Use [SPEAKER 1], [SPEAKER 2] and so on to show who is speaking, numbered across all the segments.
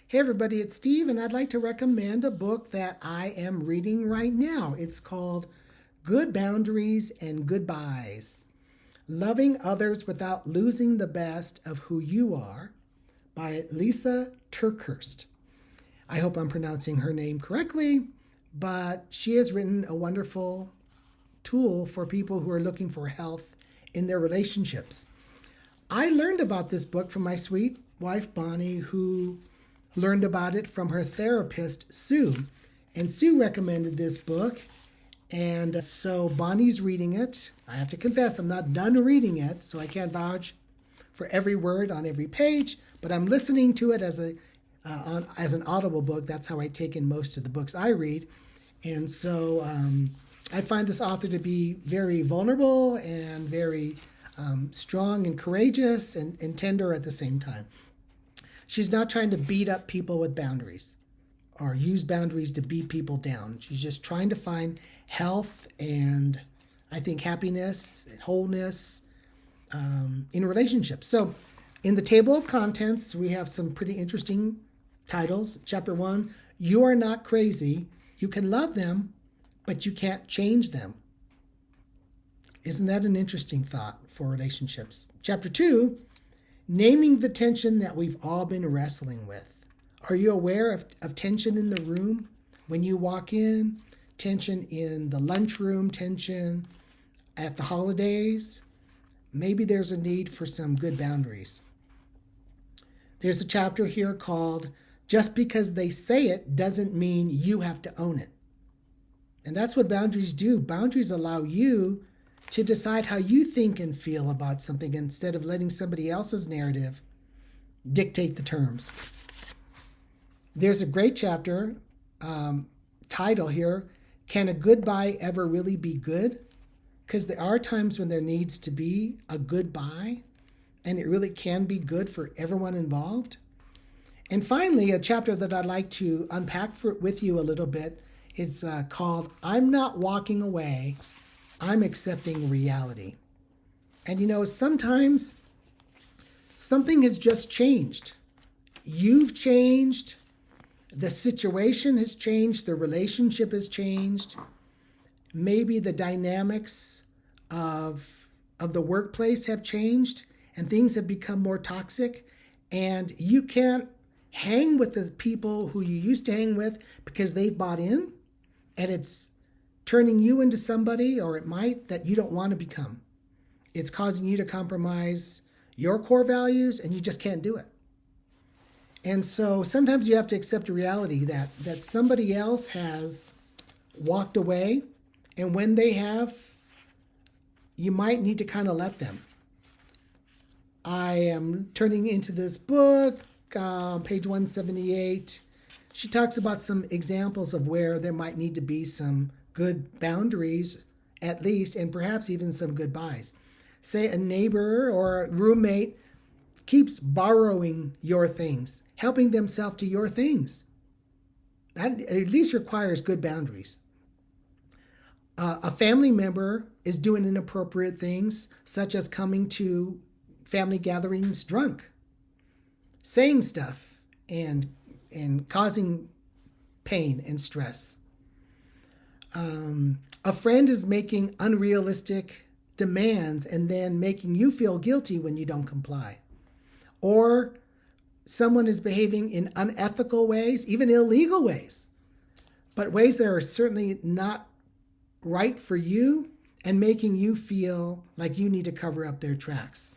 [SPEAKER 1] Hey everybody, it's Steve, and I'd like to recommend a book that I am reading right now. It's called Good Boundaries and Goodbyes: Loving Others Without Losing the Best of Who You Are by Lisa Turkhurst. I hope I'm pronouncing her name correctly, but she has written a wonderful tool for people who are looking for health in their relationships. I learned about this book from my sweet wife, Bonnie, who learned about it from her therapist, Sue. And Sue recommended this book. And so Bonnie's reading it. I have to confess, I'm not done reading it, so I can't vouch for every word on every page, but I'm listening to it as an audible book. That's how I take in most of the books I read. And so I find this author to be very vulnerable and very strong and courageous and tender at the same time. She's not trying to beat up people with boundaries or use boundaries to beat people down. She's just trying to find health and, I think, happiness and wholeness in relationships. So in the table of contents, we have some pretty interesting titles. Chapter 1, You Are Not Crazy. You can love them, but you can't change them. Isn't that an interesting thought for relationships? Chapter 2, Naming the tension that we've all been wrestling with. Are you aware of tension in the room when you walk in? Tension in the lunchroom, tension at the holidays? Maybe there's a need for some good boundaries. There's a chapter here called Just Because They Say It Doesn't Mean You Have to Own It. And that's what boundaries do. Boundaries allow you to decide how you think and feel about something instead of letting somebody else's narrative dictate the terms. There's a great chapter title here, Can a Goodbye Ever Really Be Good? Because there are times when there needs to be a goodbye, and it really can be good for everyone involved. And finally, a chapter that I'd like to unpack with you a little bit, it's called I'm Not Walking Away, I'm Accepting Reality. And sometimes something has just changed. You've changed. The situation has changed. The relationship has changed. Maybe the dynamics of the workplace have changed and things have become more toxic. And you can't hang with the people who you used to hang with because they've bought in, and it's turning you into somebody, or it might, that you don't want to become. It's causing you to compromise your core values, and you just can't do it. And so sometimes you have to accept a reality that somebody else has walked away, and when they have, you might need to kind of let them. I am turning into this book, page 178. She talks about some examples of where there might need to be some good boundaries, at least, and perhaps even some goodbyes. Say a neighbor or a roommate keeps borrowing your things, helping themselves to your things. That at least requires good boundaries. A family member is doing inappropriate things, such as coming to family gatherings drunk, saying stuff and causing pain and stress. A friend is making unrealistic demands and then making you feel guilty when you don't comply. Or someone is behaving in unethical ways, even illegal ways, but ways that are certainly not right for you and making you feel like you need to cover up their tracks.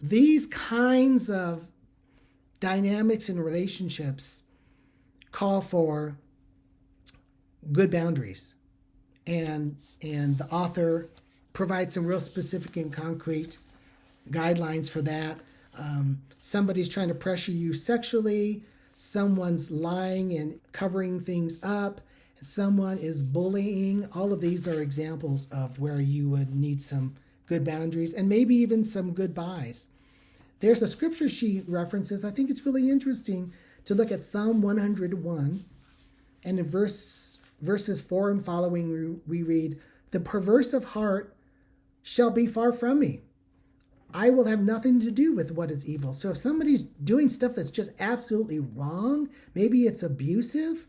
[SPEAKER 1] These kinds of dynamics in relationships call for good boundaries. And the author provides some real specific and concrete guidelines for that. Somebody's trying to pressure you sexually, someone's lying and covering things up, someone is bullying. All of these are examples of where you would need some good boundaries and maybe even some goodbyes. There's a scripture she references. I think it's really interesting to look at Psalm 101, and in verses 4 and following, we read, "The perverse of heart shall be far from me. I will have nothing to do with what is evil. So if somebody's doing stuff that's just absolutely wrong, maybe it's abusive,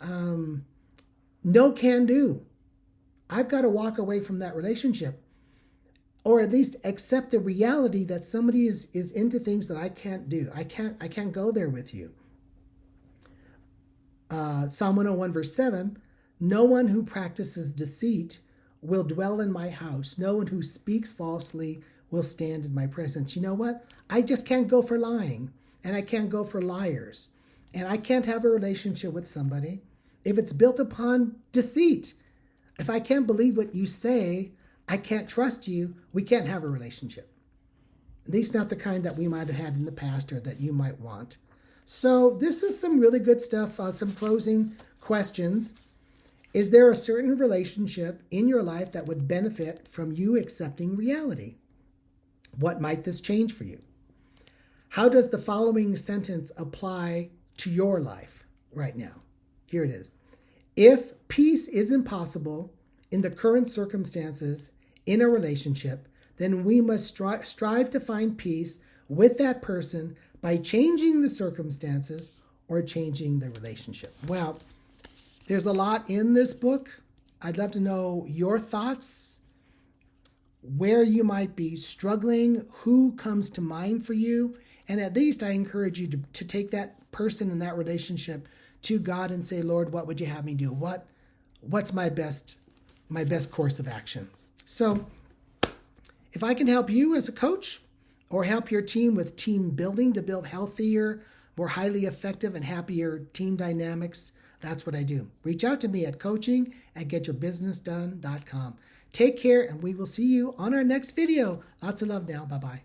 [SPEAKER 1] no can do. I've got to walk away from that relationship, or at least accept the reality that somebody is into things that I can't do. I can't go there with you. Psalm 101 verse 7, no one who practices deceit will dwell in my house. No one who speaks falsely will stand in my presence. You know what? I just can't go for lying, and I can't go for liars, and I can't have a relationship with somebody if it's built upon deceit. If I can't believe what you say, I can't trust you, we can't have a relationship. At least not the kind that we might have had in the past or that you might want. So this is some really good stuff, some closing questions. Is there a certain relationship in your life that would benefit from you accepting reality? What might this change for you? How does the following sentence apply to your life right now? Here it is. If peace is impossible in the current circumstances in a relationship, then we must strive to find peace with that person by changing the circumstances or changing the relationship. Well, there's a lot in this book. I'd love to know your thoughts, where you might be struggling, who comes to mind for you. And at least I encourage you to take that person in that relationship to God and say, Lord, what would you have me do? What's my best course of action? So if I can help you as a coach or help your team with team building to build healthier, more highly effective and happier team dynamics, that's what I do. Reach out to me at coaching@getyourbusinessdone.com. Take care, and we will see you on our next video. Lots of love now. Bye-bye.